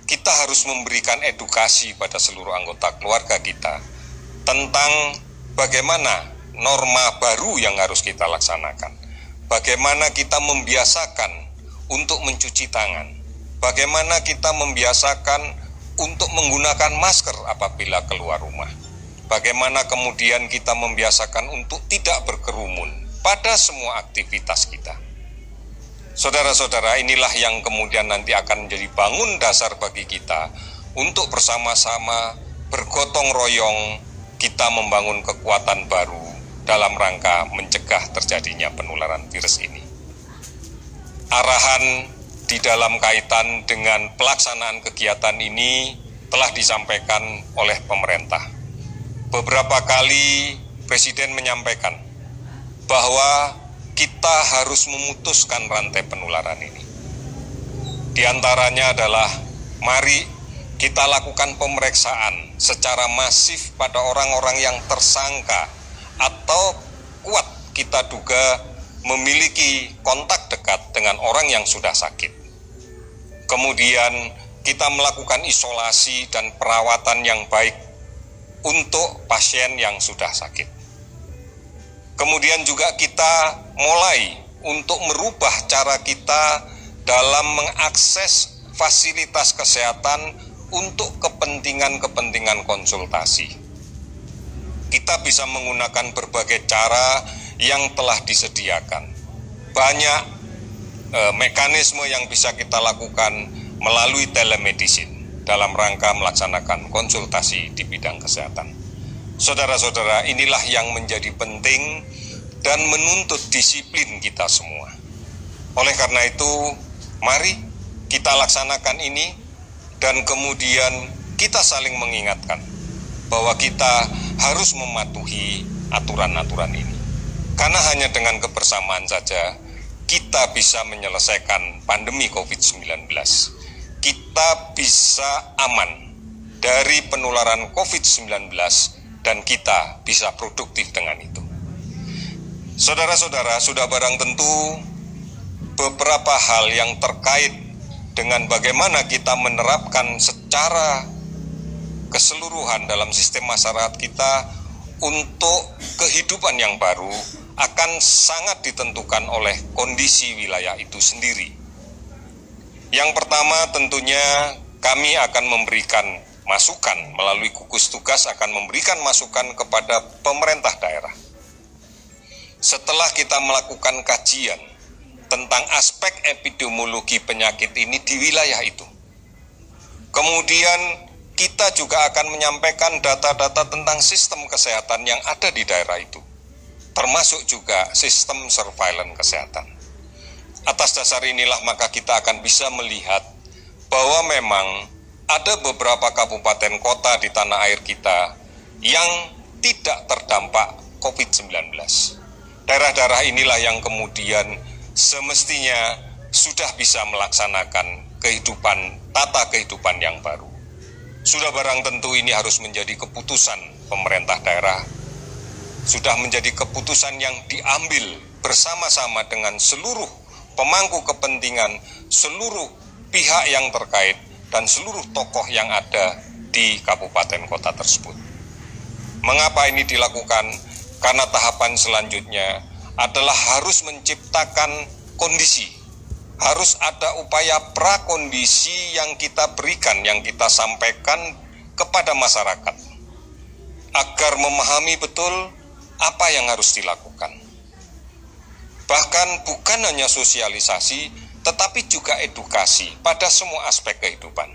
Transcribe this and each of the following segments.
kita harus memberikan edukasi pada seluruh anggota keluarga kita tentang bagaimana norma baru yang harus kita laksanakan. Bagaimana kita membiasakan untuk mencuci tangan. Bagaimana kita membiasakan untuk menggunakan masker apabila keluar rumah. Bagaimana kemudian kita membiasakan untuk tidak berkerumun pada semua aktivitas kita. Saudara-saudara, inilah yang kemudian nanti akan menjadi bangun dasar bagi kita untuk bersama-sama bergotong royong kita membangun kekuatan baru dalam rangka mencegah terjadinya penularan virus ini. Arahan di dalam kaitan dengan pelaksanaan kegiatan ini telah disampaikan oleh pemerintah. Beberapa kali Presiden menyampaikan bahwa kita harus memutuskan rantai penularan ini. Di antaranya adalah mari kita lakukan pemeriksaan secara masif pada orang-orang yang tersangka atau kuat kita duga memiliki kontak dekat dengan orang yang sudah sakit. Kemudian kita melakukan isolasi dan perawatan yang baik untuk pasien yang sudah sakit. Kemudian juga kita mulai untuk merubah cara kita dalam mengakses fasilitas kesehatan untuk kepentingan-kepentingan konsultasi. Kita bisa menggunakan berbagai cara yang telah disediakan. Banyak mekanisme yang bisa kita lakukan melalui telemedicine dalam rangka melaksanakan konsultasi di bidang kesehatan. Saudara-saudara, inilah yang menjadi penting dan menuntut disiplin kita semua. Oleh karena itu, mari kita laksanakan ini dan kemudian kita saling mengingatkan bahwa kita harus mematuhi aturan-aturan ini. Karena hanya dengan kebersamaan saja kita bisa menyelesaikan pandemi COVID-19. Kita bisa aman dari penularan COVID-19 dan kita bisa produktif dengan itu. Saudara-saudara, sudah barang tentu beberapa hal yang terkait dengan bagaimana kita menerapkan secara keseluruhan dalam sistem masyarakat kita untuk kehidupan yang baru akan sangat ditentukan oleh kondisi wilayah itu sendiri. Yang pertama tentunya kami akan memberikan masukan melalui gugus tugas akan memberikan masukan kepada pemerintah daerah. Setelah kita melakukan kajian tentang aspek epidemiologi penyakit ini di wilayah itu, kemudian kita juga akan menyampaikan data-data tentang sistem kesehatan yang ada di daerah itu, termasuk juga sistem surveillance kesehatan. Atas dasar inilah maka kita akan bisa melihat bahwa memang ada beberapa kabupaten kota di tanah air kita yang tidak terdampak COVID-19. Daerah-daerah inilah yang kemudian semestinya sudah bisa melaksanakan tata kehidupan yang baru. Sudah barang tentu ini harus menjadi keputusan pemerintah daerah, sudah menjadi keputusan yang diambil bersama-sama dengan seluruh pemangku kepentingan, seluruh pihak yang terkait, dan seluruh tokoh yang ada di kabupaten kota tersebut. Mengapa ini dilakukan? Karena tahapan selanjutnya adalah harus menciptakan kondisi. Harus ada upaya prakondisi yang kita berikan, yang kita sampaikan kepada masyarakat, agar memahami betul apa yang harus dilakukan. Bahkan bukan hanya sosialisasi, tetapi juga edukasi pada semua aspek kehidupan.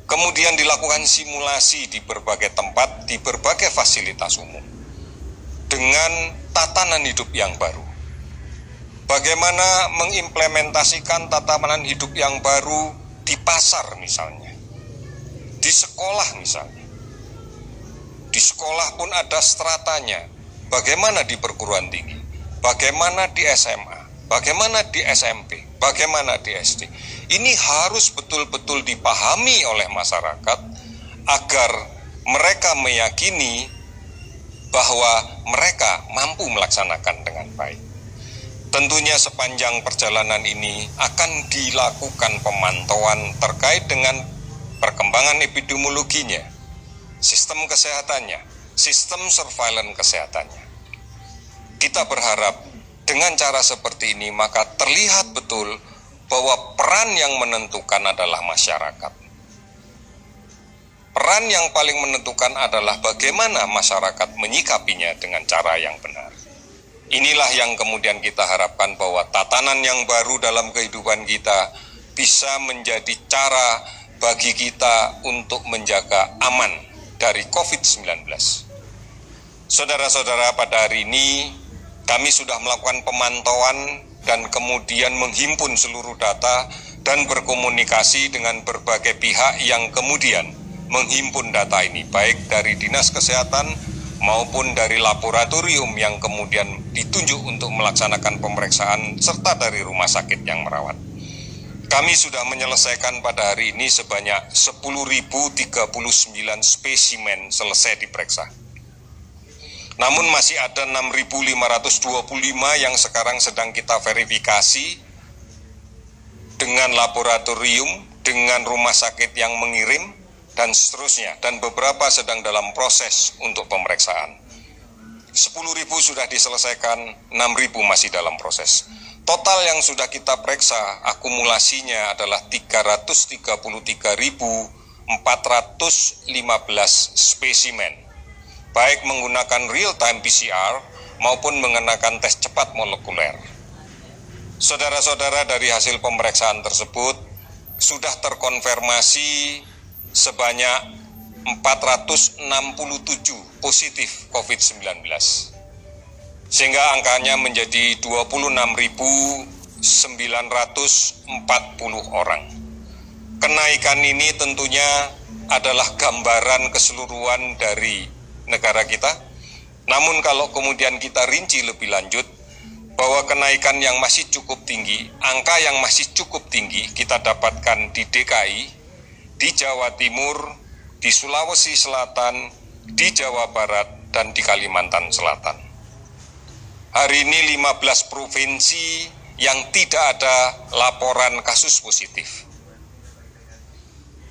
Kemudian dilakukan simulasi di berbagai tempat, di berbagai fasilitas umum, dengan tatanan hidup yang baru. Bagaimana mengimplementasikan tatanan hidup yang baru di pasar misalnya, di sekolah misalnya. Di sekolah pun ada stratanya, bagaimana di perguruan tinggi, bagaimana di SMA, bagaimana di SMP, bagaimana di SD. Ini harus betul-betul dipahami oleh masyarakat agar mereka meyakini bahwa mereka mampu melaksanakan dengan baik. Tentunya sepanjang perjalanan ini akan dilakukan pemantauan terkait dengan perkembangan epidemiologinya, sistem kesehatannya, sistem surveillance kesehatannya. Kita berharap dengan cara seperti ini maka terlihat betul bahwa peran yang menentukan adalah masyarakat. Peran yang paling menentukan adalah bagaimana masyarakat menyikapinya dengan cara yang benar. Inilah yang kemudian kita harapkan bahwa tatanan yang baru dalam kehidupan kita bisa menjadi cara bagi kita untuk menjaga aman dari COVID-19. Saudara-saudara, pada hari ini kami sudah melakukan pemantauan dan kemudian menghimpun seluruh data dan berkomunikasi dengan berbagai pihak yang kemudian menghimpun data ini, baik dari Dinas Kesehatan maupun dari laboratorium yang kemudian ditunjuk untuk melaksanakan pemeriksaan serta dari rumah sakit yang merawat. Kami sudah menyelesaikan pada hari ini sebanyak 10.039 spesimen selesai diperiksa. Namun masih ada 6.525 yang sekarang sedang kita verifikasi dengan laboratorium, dengan rumah sakit yang mengirim, dan seterusnya, dan beberapa sedang dalam proses untuk pemeriksaan. 10.000 sudah diselesaikan, 6.000 masih dalam proses. Total yang sudah kita periksa akumulasinya adalah 333.415 spesimen, baik menggunakan real-time PCR maupun menggunakan tes cepat molekuler. Saudara-saudara, dari hasil pemeriksaan tersebut sudah terkonfirmasi sebanyak 467 positif COVID-19, sehingga angkanya menjadi 26.940 orang. Kenaikan ini tentunya adalah gambaran keseluruhan dari negara kita. Namun kalau kemudian kita rinci lebih lanjut, bahwa kenaikan yang masih cukup tinggi, angka yang masih cukup tinggi kita dapatkan di DKI, di Jawa Timur, di Sulawesi Selatan, di Jawa Barat, dan di Kalimantan Selatan. Hari ini 15 provinsi yang tidak ada laporan kasus positif.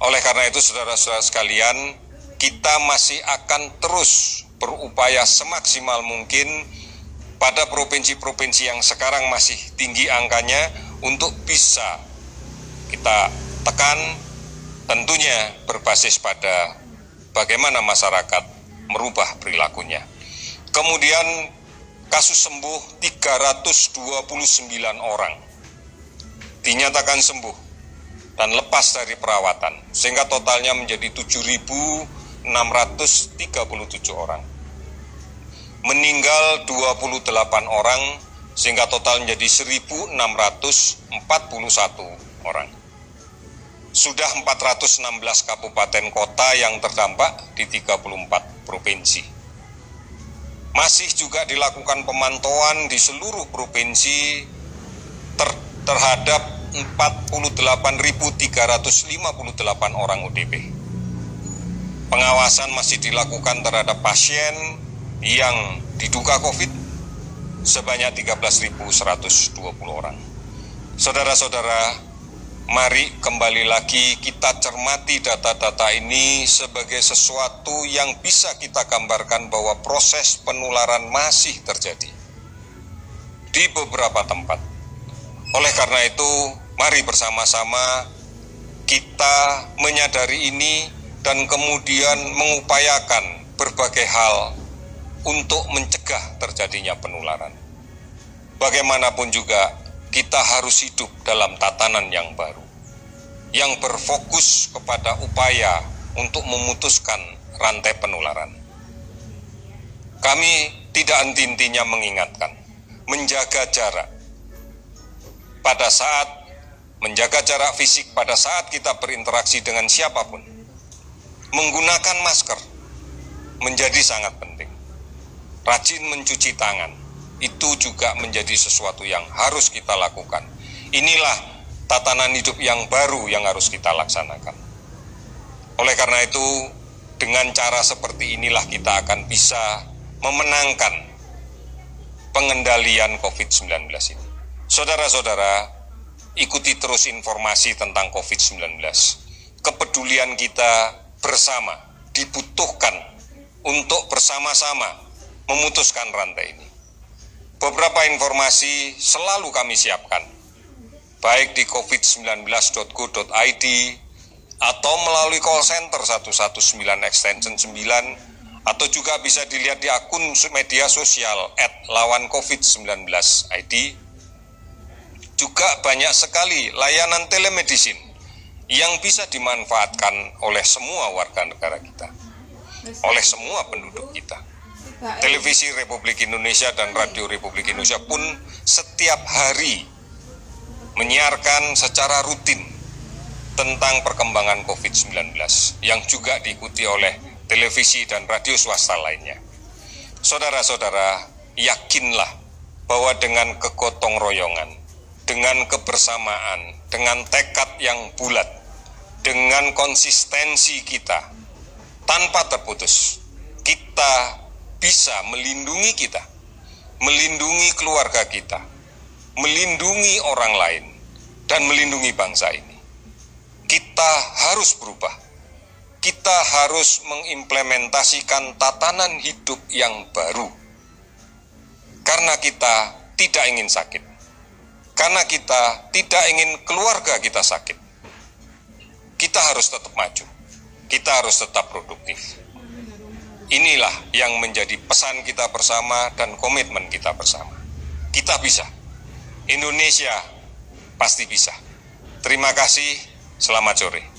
Oleh karena itu, saudara-saudara sekalian, kita masih akan terus berupaya semaksimal mungkin pada provinsi-provinsi yang sekarang masih tinggi angkanya untuk bisa kita tekan, tentunya berbasis pada bagaimana masyarakat merubah perilakunya. Kemudian kasus sembuh 329 orang dinyatakan sembuh dan lepas dari perawatan, sehingga totalnya menjadi 7.637 orang. Meninggal 28 orang, sehingga total menjadi 1.641 orang. Sudah 416 kabupaten kota yang terdampak di 34 provinsi. Masih juga dilakukan pemantauan di seluruh provinsi terhadap 48.358 orang ODP. Pengawasan masih dilakukan terhadap pasien yang diduga COVID sebanyak 13.120 orang. Saudara-saudara, mari kembali lagi kita cermati data-data ini sebagai sesuatu yang bisa kita gambarkan bahwa proses penularan masih terjadi di beberapa tempat. Oleh karena itu, mari bersama-sama kita menyadari ini dan kemudian mengupayakan berbagai hal untuk mencegah terjadinya penularan. Bagaimanapun juga, kita harus hidup dalam tatanan yang baru, yang berfokus kepada upaya untuk memutuskan rantai penularan. Kami tidak henti-hentinya mengingatkan, menjaga jarak pada saat menjaga jarak fisik pada saat kita berinteraksi dengan siapapun. Menggunakan masker menjadi sangat penting. Rajin mencuci tangan itu juga menjadi sesuatu yang harus kita lakukan. Inilah tatanan hidup yang baru yang harus kita laksanakan. Oleh karena itu, dengan cara seperti inilah kita akan bisa memenangkan pengendalian COVID-19 ini. Saudara-saudara, ikuti terus informasi tentang COVID-19. Kepedulian kita bersama dibutuhkan untuk bersama-sama memutuskan rantai ini. Beberapa informasi selalu kami siapkan, baik di covid19.go.id atau melalui call center 119 extension 9, atau juga bisa dilihat di akun media sosial @lawancovid19id. Juga banyak sekali layanan telemedicine yang bisa dimanfaatkan oleh semua warga negara kita, oleh semua penduduk kita. Televisi Republik Indonesia dan Radio Republik Indonesia pun setiap hari menyiarkan secara rutin tentang perkembangan COVID-19 yang juga diikuti oleh televisi dan radio swasta lainnya. Saudara-saudara, yakinlah bahwa dengan kegotong royongan, dengan kebersamaan, dengan tekad yang bulat, dengan konsistensi kita, tanpa terputus, kita bisa melindungi kita, melindungi keluarga kita, melindungi orang lain, dan melindungi bangsa ini. Kita harus berubah. Kita harus mengimplementasikan tatanan hidup yang baru. Karena kita tidak ingin sakit. Karena kita tidak ingin keluarga kita sakit. Kita harus tetap maju. Kita harus tetap produktif. Inilah yang menjadi pesan kita bersama dan komitmen kita bersama. Kita bisa. Indonesia pasti bisa. Terima kasih. Selamat sore.